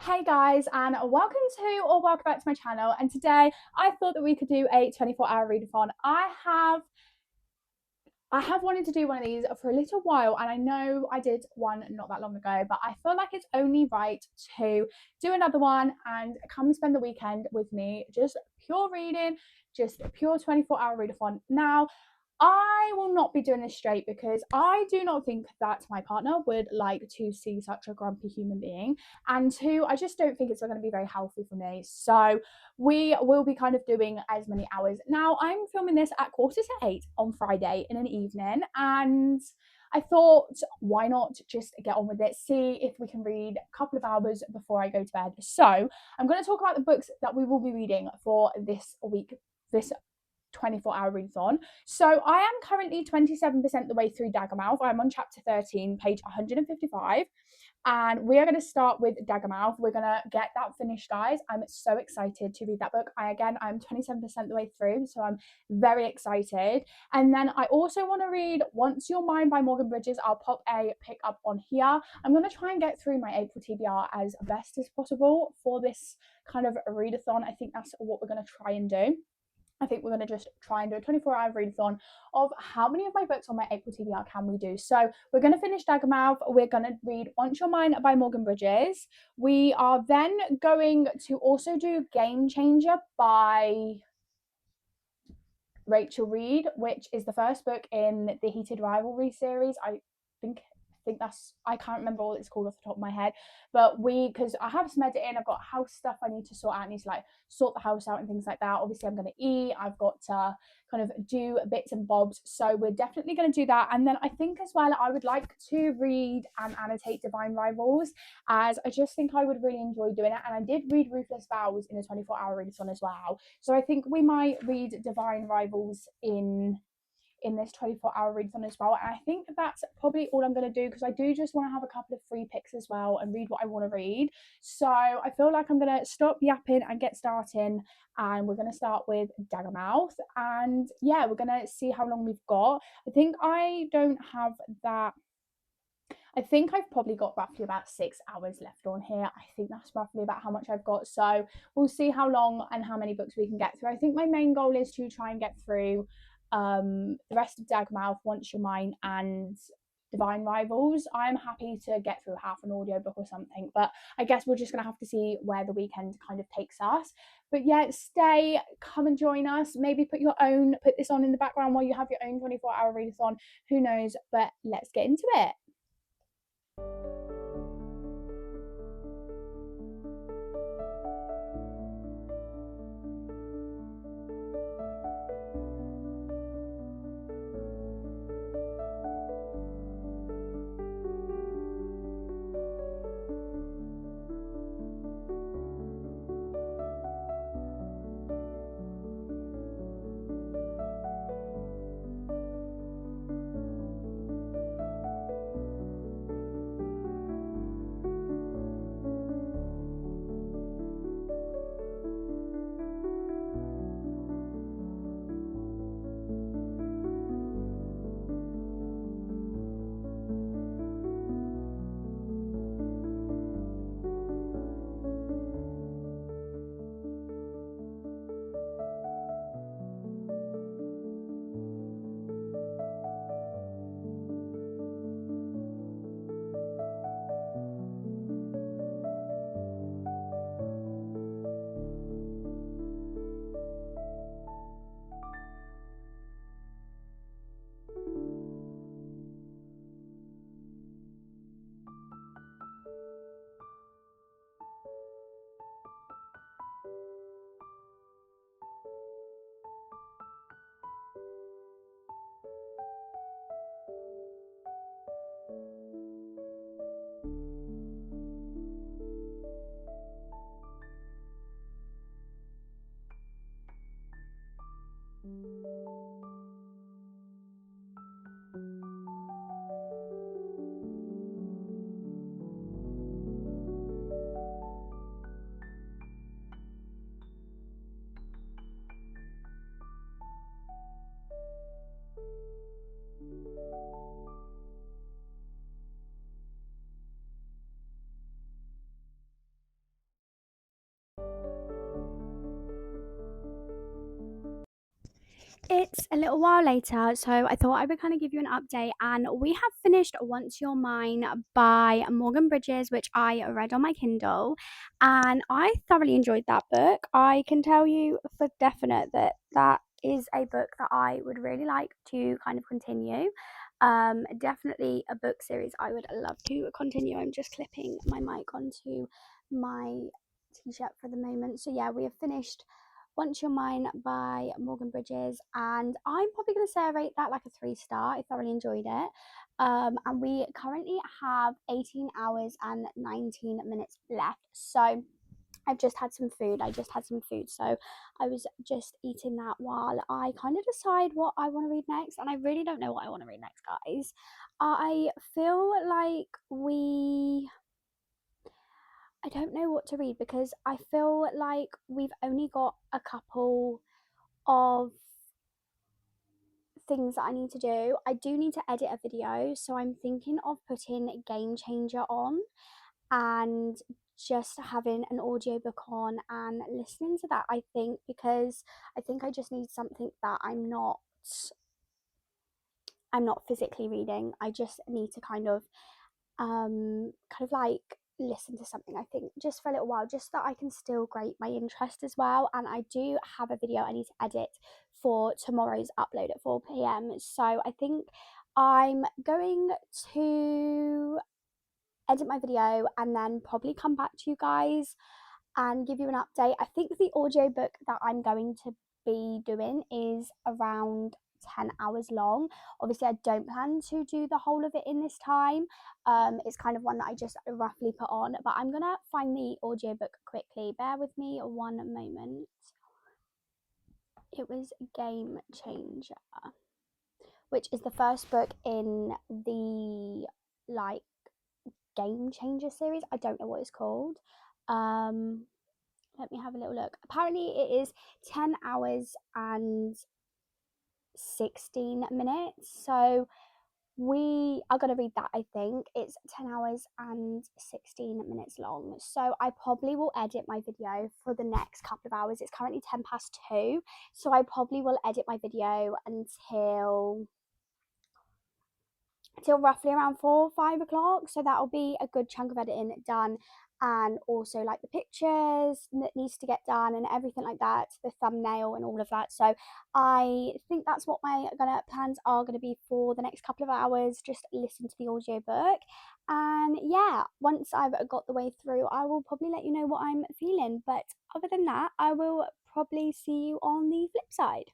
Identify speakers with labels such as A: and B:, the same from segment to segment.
A: Hey guys, and welcome back to my channel. And today I thought that we could do a 24-hour readathon. I have wanted to do one of these for a little while, and I know I did one not that long ago, but I feel like it's only right to do another one and come and spend the weekend with me, just pure reading, just pure 24-hour readathon. Now, I will not be doing this straight because I do not think that my partner would like to see such a grumpy human being. And two, I just don't think it's going to be very healthy for me. So we will be kind of doing as many hours. Now, I'm filming this at 7:45 on Friday in an evening. And I thought, why not just get on with it, see if we can read a couple of hours before I go to bed. So I'm going to talk about the books that we will be reading for this week, this 24-hour readathon. So I am currently 27% the way through Daggermouth. I'm on chapter 13, page 155. And we are going to start with Daggermouth. We're going to get that finished, guys. I'm so excited to read that book. I'm 27% the way through, so I'm very excited. And then I also want to read Once You're Mine by Morgan Bridges. I'll pop a pick up on here. I'm going to try and get through my April TBR as best as possible for this kind of readathon. I think that's what we're going to try and do. I think we're going to just try and do a 24-hour readathon of how many of my books on my April TBR can we do. So we're going to finish Daggermouth. We're going to read Once You're Mine by Morgan Bridges. We are then going to also do Game Changer by Rachel Reed, which is the first book in the Heated Rivalry series. I think I can't remember what it's called off the top of my head, but because I have some editing, I've got house stuff I need to sort out. I need to sort the house out and things like that. Obviously I'm going to eat, I've got to kind of do bits and bobs, so we're definitely going to do that. And then I think as well I would like to read and annotate Divine Rivals, as I just think I would really enjoy doing it. And I did read Ruthless Vows in a 24-hour readathon as well, so I think we might read Divine Rivals in this 24-hour readathon as well. And I think that's probably all I'm going to do, because I do just want to have a couple of free picks as well and read what I want to read. So I feel like I'm going to stop yapping and get starting, and we're going to start with Daggermouth. And yeah, we're going to see how long we've got. I think I don't have that. I think I've probably got roughly about 6 hours left on here. I think that's roughly about how much I've got. So we'll see how long and how many books we can get through. I think my main goal is to try and get through the rest of Dagmouth, Once You're Mine, and Divine Rivals. I'm happy to get through half an audiobook or something, but I guess we're just going to have to see where the weekend kind of takes us. But yeah, come and join us. Maybe put this on in the background while you have your own 24-hour readathon. Who knows? But let's get into it.
B: It's a little while later, so I thought I would kind of give you an update. And we have finished Once You're Mine by Morgan Bridges, which I read on my Kindle, and I thoroughly enjoyed that book. I can tell you for definite that that is a book that I would really like to kind of continue. Definitely a book series I would love to continue. I'm just clipping my mic onto my t-shirt for the moment. So yeah, we have finished Once You're Mine by Morgan Bridges, and I'm probably going to say I rate that like a 3 star. I thoroughly enjoyed it. And we currently have 18 hours and 19 minutes left. So I've just had some food. So I was just eating that while I kind of decide what I want to read next. And I really don't know what I want to read next, guys. I feel like I don't know what to read because I feel like we've only got a couple of things that I need to do. I do need to edit a video, so I'm thinking of putting Game Changer on and just having an audiobook on and listening to that. I think because I think I just need something that I'm not physically reading. I just need to kind of like listen to something, I think, just for a little while, just so that I can still grate my interest as well. And I do have a video I need to edit for tomorrow's upload at 4 p.m. So I think I'm going to edit my video and then probably come back to you guys and give you an update. I think the audiobook that I'm going to be doing is around 10 hours long. Obviously, I don't plan to do the whole of it in this time. It's kind of one that I just roughly put on, but I'm gonna find the audiobook quickly. Bear with me one moment. It was Game Changer, which is the first book in the like Game Changer series. I don't know what it's called. Let me have a little look. Apparently it is 10 hours and 16 minutes. So we are going to read that, I think. It's 10 hours and 16 minutes long. So I probably will edit my video for the next couple of hours. It's currently 10 past 2. So I probably will edit my video until roughly around 4 or 5 o'clock. So that'll be a good chunk of editing done, and also like the pictures that needs to get done and everything like that, the thumbnail and all of that. So I think that's what my plans are going to be for the next couple of hours. Just listen to the audiobook, and yeah, once I've got the way through, I will probably let you know what I'm feeling. But other than that, I will probably see you on the flip side.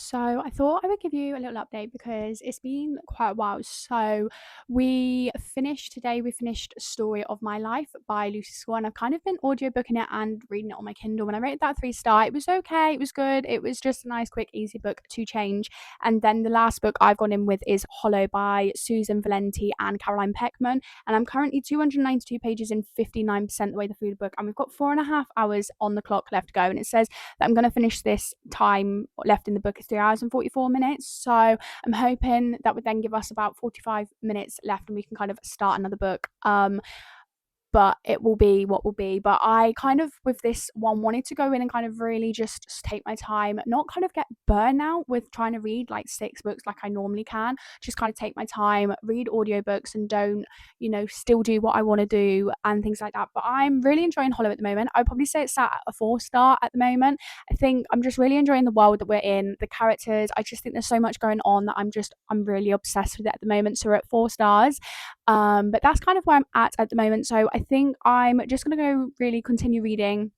A: So I thought I would give you a little update because it's been quite a while. So we finished Story of My Life by Lucy Swan. I've kind of been audiobooking it and reading it on my Kindle. When I rated that 3 star, it was okay, it was good. It was just a nice, quick, easy book to change. And then the last book I've gone in with is Hollow by Susan Valenti and Caroline Peckman. And I'm currently 292 pages in, 59% the way through the book. And we've got 4.5 hours on the clock left to go. And it says that I'm going to finish this time left in the book is 3 hours and 44 minutes. So I'm hoping that would then give us about 45 minutes left and we can kind of start another book. But it will be what will be. But I kind of, with this one, wanted to go in and kind of really just take my time, not kind of get burnout with trying to read like 6 books like I normally can. Just kind of take my time, read audiobooks, and don't, still do what I want to do and things like that. But I'm really enjoying Hollow at the moment. I'd probably say it's sat at a 4 star at the moment. I think I'm just really enjoying the world that we're in, the characters. I just think there's so much going on that I'm really obsessed with it at the moment. So we're at 4 stars. But that's kind of where I'm at the moment. So I think I'm just going to go really continue reading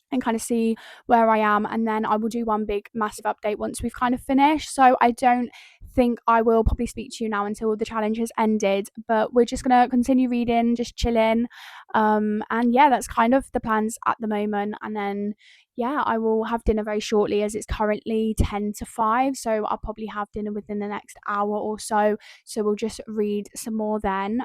A: and kind of see where I am. And then I will do one big massive update once we've kind of finished. So I don't think I will probably speak to you now until the challenge has ended. But we're just going to continue reading, just chilling. And yeah, that's kind of the plans at the moment. And then yeah, I will have dinner very shortly as it's currently 10 to 5. So I'll probably have dinner within the next hour or so. So we'll just read some more then.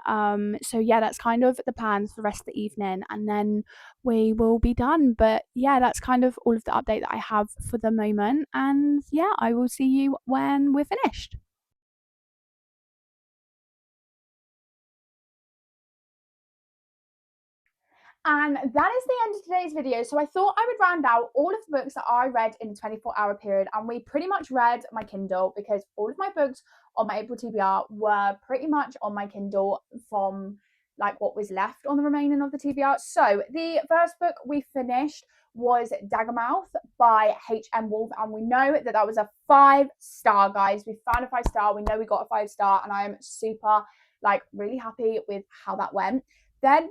A: So yeah, that's kind of the plans for the rest of the evening. And then we will be done. But yeah, that's kind of all of the update that I have for the moment. And yeah, I will see you when we're finished. And that is the end of today's video. So I thought I would round out all of the books that I read in a 24-hour period. And we pretty much read my Kindle because all of my books on my April TBR were pretty much on my Kindle from like what was left on the remaining of the TBR. So the first book we finished was Daggermouth by H.M. Wolf. And we know that that was a 5-star, guys. We found a 5-star. We know we got a 5-star. And I am super, really happy with how that went. Then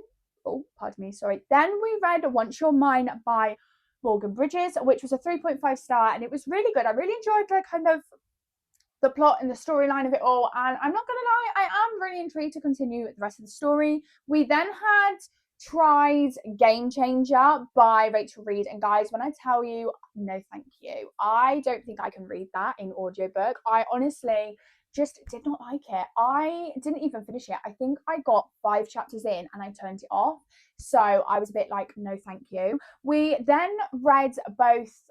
A: pardon me, sorry. Then we read Once You're Mine by Morgan Bridges, which was a 3.5-star, and it was really good. I really enjoyed the plot and the storyline of it all, and I'm not gonna lie, I am really intrigued to continue the rest of the story. We then had tried Game Changer by Rachel Reed, and guys, when I tell you no thank you, I don't think I can read that in audiobook. I honestly just did not like it. I didn't even finish it. I think I got 5 chapters in and I turned it off. So I was a bit like, no thank you. We then read both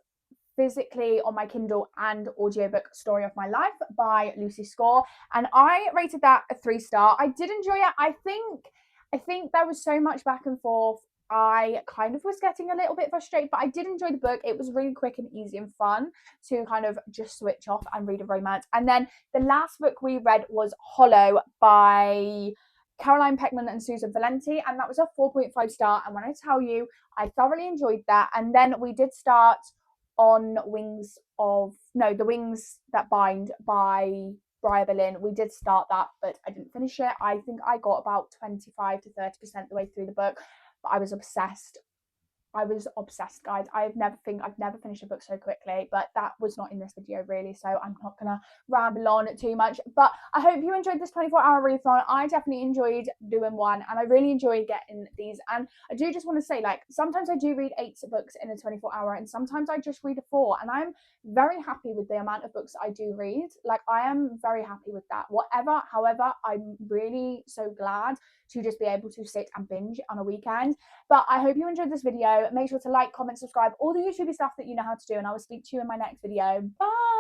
A: physically on my Kindle and audiobook Story of My Life by Lucy Score, and I rated that a 3-star. I did enjoy it. I think there was so much back and forth. I kind of was getting a little bit frustrated, but I did enjoy the book. It was really quick and easy and fun to kind of just switch off and read a romance. And then the last book we read was Hollow by Caroline Peckman and Susan Valenti, and that was a 4.5-star. And when I tell you, I thoroughly enjoyed that. And then we did start on The Wings That Bind by Briar Berlin. We did start that, but I didn't finish it. I think I got about 25 to 30% the way through the book, but I was obsessed, guys. I've never finished a book so quickly, but that was not in this video really, so I'm not gonna ramble on too much. But I hope you enjoyed this 24-hour readathon. I definitely enjoyed doing one, and I really enjoyed getting these. And I do just want to say, sometimes I do read 8 books in a 24-hour, and sometimes I just read a 4, and I'm very happy with the amount of books I do read. I am very happy with that. However, I'm really so glad to just be able to sit and binge on a weekend. But I hope you enjoyed this video. Make sure to like, comment, subscribe, all the YouTube stuff that you know how to do, and I will speak to you in my next video. Bye!